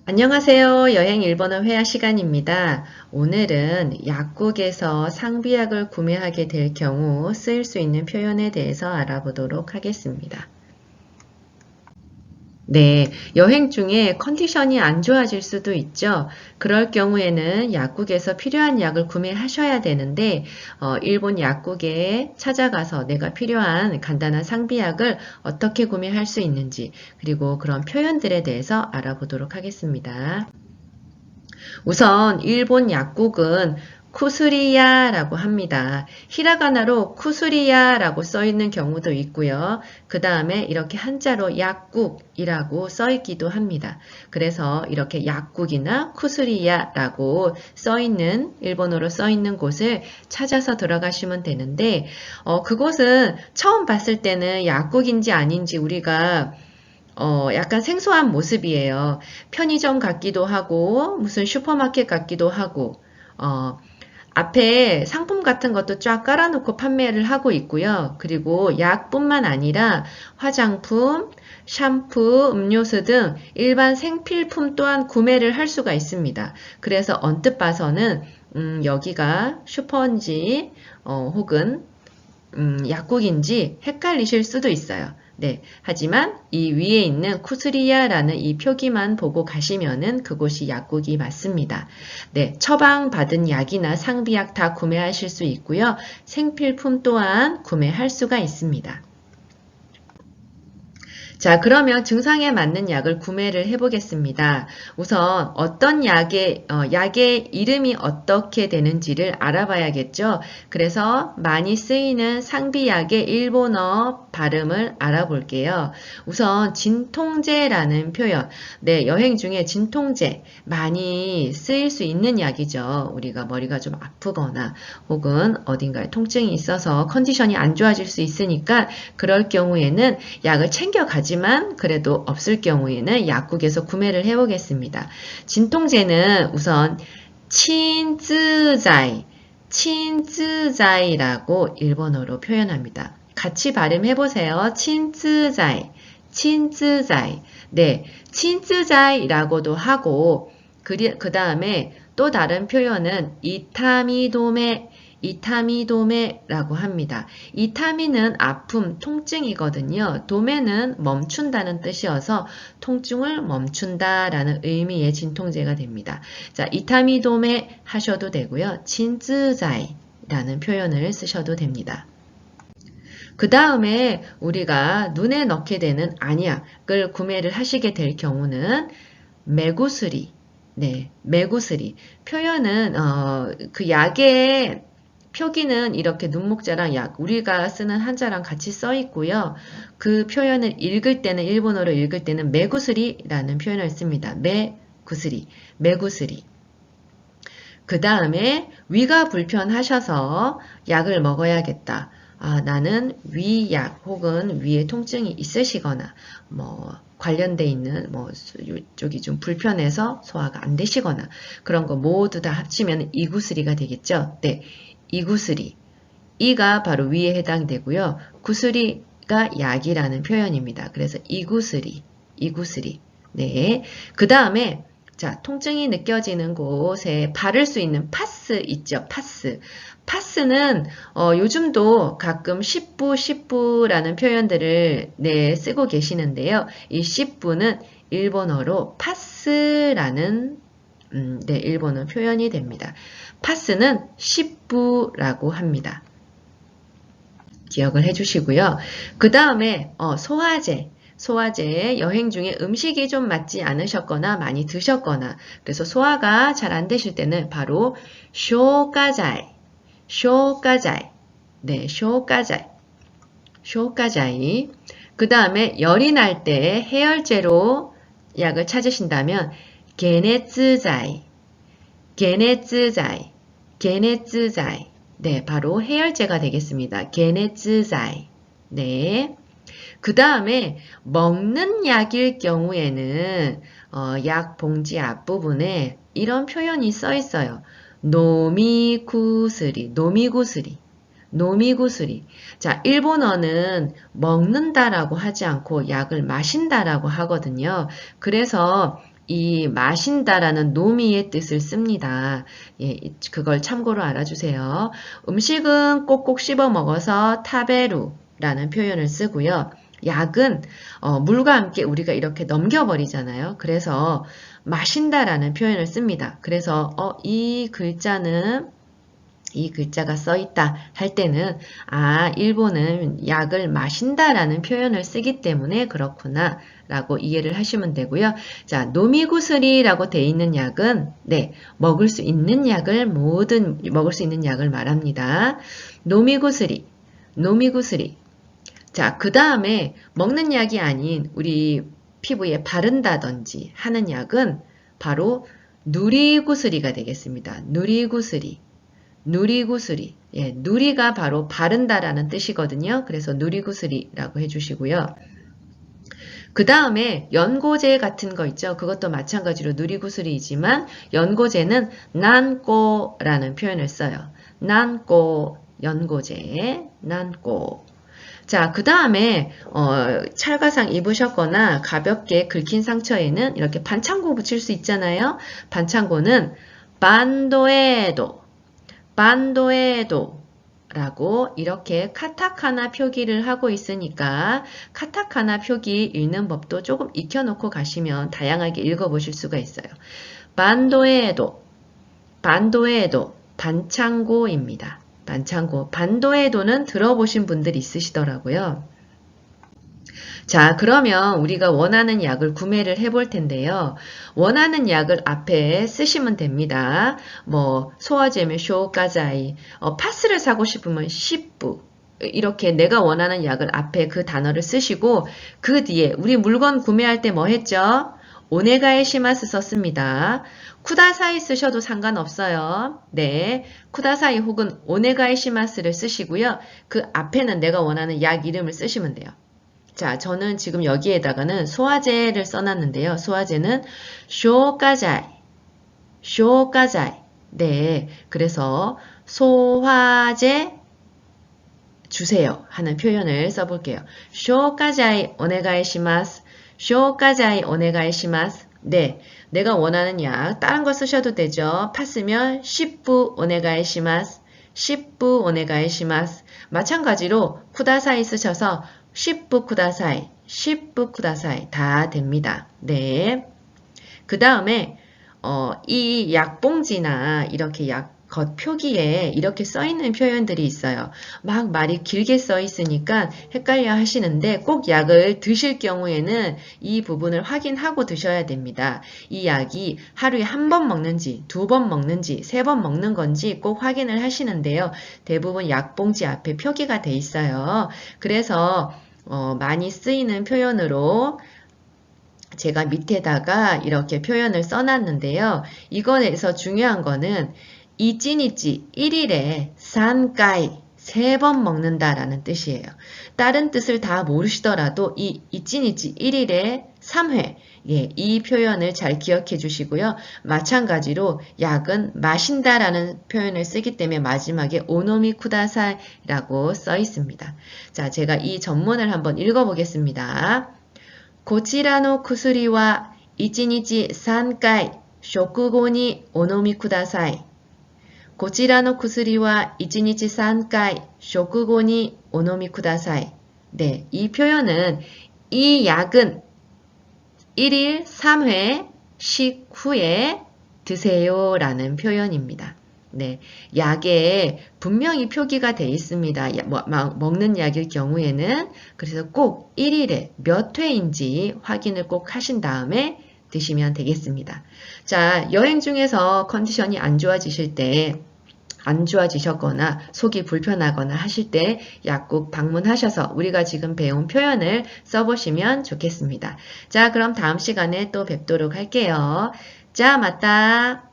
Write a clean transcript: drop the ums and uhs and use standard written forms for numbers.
안녕하세요. 여행 일본어 회화 시간입니다. 오늘은 약국에서 상비약을 구매하게 될 경우 쓰일 수 있는 표현에 대해서 알아보도록 하겠습니다. 네, 여행 중에 컨디션이 안 좋아질 수도 있죠. 그럴 경우에는 약국에서 필요한 약을 구매하셔야 되는데, 일본 약국에 찾아가서 내가 필요한 간단한 상비약을 어떻게 구매할 수 있는지, 그리고 그런 표현들에 대해서 알아보도록 하겠습니다. 우선 일본 약국은 쿠스리야라고 합니다. 히라가나로 쿠스리야라고 써 있는 경우도 있고요. 그 다음에 이렇게 한자로 약국이라고 써 있기도 합니다. 그래서 이렇게 약국이나 쿠스리야라고 써 있는 일본어로 써 있는 곳을 찾아서 들어가시면 되는데 그곳은 처음 봤을 때는 약국인지 아닌지 우리가 약간 생소한 모습이에요. 편의점 같기도 하고, 무슨 슈퍼마켓 같기도 하고, 어, 앞에 상품 같은 것도 쫙 깔아놓고 판매를 하고 있고요. 그리고 약뿐만 아니라 화장품, 샴푸, 음료수 등 일반 생필품 또한 구매를 할 수가 있습니다. 그래서 언뜻 봐서는 여기가 슈퍼인지 혹은 약국인지 헷갈리실 수도 있어요. 네. 하지만 이 위에 있는 쿠스리야라는 이 표기만 보고 가시면은 그곳이 약국이 맞습니다. 네. 처방받은 약이나 상비약 다 구매하실 수 있고요. 생필품 또한 구매할 수가 있습니다. 자, 그러면 증상에 맞는 약을 구매를 해보겠습니다. 우선 어떤 약의 이름이 어떻게 되는지를 알아봐야겠죠. 그래서 많이 쓰이는 상비약의 일본어 발음을 알아볼게요. 우선 진통제라는 표현. 네, 여행 중에 진통제 많이 쓰일 수 있는 약이죠. 우리가 머리가 좀 아프거나 혹은 어딘가에 통증이 있어서 컨디션이 안 좋아질 수 있으니까 그럴 경우에는 약을 챙겨가지만 그래도 없을 경우에는 약국에서 구매를 해보겠습니다. 진통제는 우선 친쯔자이라고 일본어로 표현합니다. 같이 발음해보세요. 친쯔자이. 네, 친쯔자이라고도 하고 그 다음에 또 다른 표현은 이타미도메라고 합니다. 이타미는 아픔, 통증이거든요. 도메는 멈춘다는 뜻이어서 통증을 멈춘다라는 의미의 진통제가 됩니다. 자, 이타미도메 하셔도 되고요. 진쯔자이라는 표현을 쓰셔도 됩니다. 그 다음에 우리가 눈에 넣게 되는 안약을 구매를 하시게 될 경우는 매구스리. 네, 매구스리. 표현은 그 약의 표기는 이렇게 눈목자랑 약, 우리가 쓰는 한자랑 같이 써 있고요. 그 표현을 읽을 때는 일본어로 읽을 때는 매구스리라는 표현을 씁니다. 매구스리. 그 다음에 위가 불편하셔서 약을 먹어야겠다. 아, 나는 위약 혹은 위에 통증이 있으시거나 관련돼 있는 이쪽이 좀 불편해서 소화가 안 되시거나 그런 거 모두 다 합치면 이구스리가 되겠죠. 네, 이구스리. 이가 바로 위에 해당되고요. 구스리가 약이라는 표현입니다. 그래서 이구스리. 네. 그 다음에 자, 통증이 느껴지는 곳에 바를 수 있는 파스 있죠. 파스는 요즘도 가끔 십부라는 표현들을 쓰고 계시는데요. 이 십부는 일본어로 파스라는 일본어 표현이 됩니다. 파스는 십부라고 합니다. 기억을 해주시고요. 그 다음에 소화제 여행 중에 음식이 좀 맞지 않으셨거나 많이 드셨거나 그래서 소화가 잘 안 되실 때는 바로 쇼가자이. 네, 쇼가자이. 그 다음에 열이 날 때 해열제로 약을 찾으신다면 게네츠자이. 네, 바로 해열제가 되겠습니다. 게네츠자이. 네. 그 다음에 먹는 약일 경우에는 약 봉지 앞부분에 이런 표현이 써 있어요. 노미구스리. 노미구스리. 자, 일본어는 먹는다라고 하지 않고 약을 마신다라고 하거든요. 그래서 이 마신다라는 노미의 뜻을 씁니다. 예, 그걸 참고로 알아주세요. 음식은 꼭꼭 씹어 먹어서 타베루라는 표현을 쓰고요. 약은 물과 함께 우리가 이렇게 넘겨버리잖아요. 그래서 마신다라는 표현을 씁니다. 그래서 이 글자가 써 있다 할 때는 일본은 약을 마신다라는 표현을 쓰기 때문에 그렇구나 라고 이해를 하시면 되고요. 자, 노미구스리라고 돼 있는 약은 먹을 수 있는 약을 먹을 수 있는 약을 말합니다. 노미구스리. 자, 그 다음에 먹는 약이 아닌 우리 피부에 바른다든지 하는 약은 바로 누리구스리가 되겠습니다. 누리구스리. 예, 누리가 바로 바른다라는 뜻이거든요. 그래서 누리구스리라고 해주시고요. 그 다음에 연고제 같은 거 있죠. 그것도 마찬가지로 누리구스리이지만 연고제는 난꼬라는 표현을 써요. 난꼬, 연고제, 난꼬. 자, 그 다음에 찰과상 입으셨거나 가볍게 긁힌 상처에는 이렇게 반창고 붙일 수 있잖아요. 반창고는 반도에도 라고 이렇게 카타카나 표기를 하고 있으니까 카타카나 표기 읽는 법도 조금 익혀놓고 가시면 다양하게 읽어보실 수가 있어요. 반도에도, 반창고입니다. 반도에도는 들어보신 분들이 있으시더라고요. 자, 그러면 우리가 원하는 약을 구매를 해볼 텐데요. 원하는 약을 앞에 쓰시면 됩니다. 소화제면 쇼까자이, 파스를 사고 싶으면 시뿌, 이렇게 내가 원하는 약을 앞에 그 단어를 쓰시고 그 뒤에 우리 물건 구매할 때 뭐 했죠? 오네가에시마스 썼습니다. 쿠다사이 쓰셔도 상관없어요. 네, 쿠다사이 혹은 오네가에시마스를 쓰시고요. 그 앞에는 내가 원하는 약 이름을 쓰시면 돼요. 자, 저는 지금 여기에다가는 소화제를 써놨는데요. 소화제는 쇼까자이. 네, 그래서 소화제 주세요 하는 표현을 써볼게요. 쇼까자이 오네가이시마스. 네, 내가 원하는 약 다른 거 쓰셔도 되죠. 파스면 10부 오네가이시마스. 마찬가지로 쿠다사이 쓰셔서 10부 쿠다사이 다 됩니다. 네. 그 다음에 이 약봉지나 이렇게 약 겉표기에 이렇게 써있는 표현들이 있어요. 막 말이 길게 써있으니까 헷갈려 하시는데 꼭 약을 드실 경우에는 이 부분을 확인하고 드셔야 됩니다. 이 약이 하루에 한 번 먹는지, 2번 먹는지, 3번 먹는 건지 꼭 확인을 하시는데요. 대부분 약봉지 앞에 표기가 돼 있어요. 그래서 많이 쓰이는 표현으로 제가 밑에다가 이렇게 표현을 써놨는데요. 이거에서 중요한 거는 이찌니찌 1일에 3回 3번 먹는다라는 뜻이에요. 다른 뜻을 다 모르시더라도 이 이찌니찌 1일에 3회 이 표현을 잘 기억해 주시고요. 마찬가지로 약은 마신다라는 표현을 쓰기 때문에 마지막에 오노미 쿠다사이라고 써 있습니다. 자, 제가 이 전문을 한번 읽어보겠습니다. こちらの薬は1日3回食後にお飲みください。こちらの薬は1日3回食後にお飲みください. 네, 이 표현은 이 약은 1일 3회 식후에 드세요 라는 표현입니다. 네, 약에 분명히 표기가 되어 있습니다. 먹는 약일 경우에는 그래서 꼭 1일에 몇 회인지 확인을 꼭 하신 다음에 드시면 되겠습니다. 자, 여행 중에서 컨디션이 안 좋아지셨거나 속이 불편하거나 하실 때 약국 방문하셔서 우리가 지금 배운 표현을 써보시면 좋겠습니다. 자, 그럼 다음 시간에 또 뵙도록 할게요. 자, 맞다.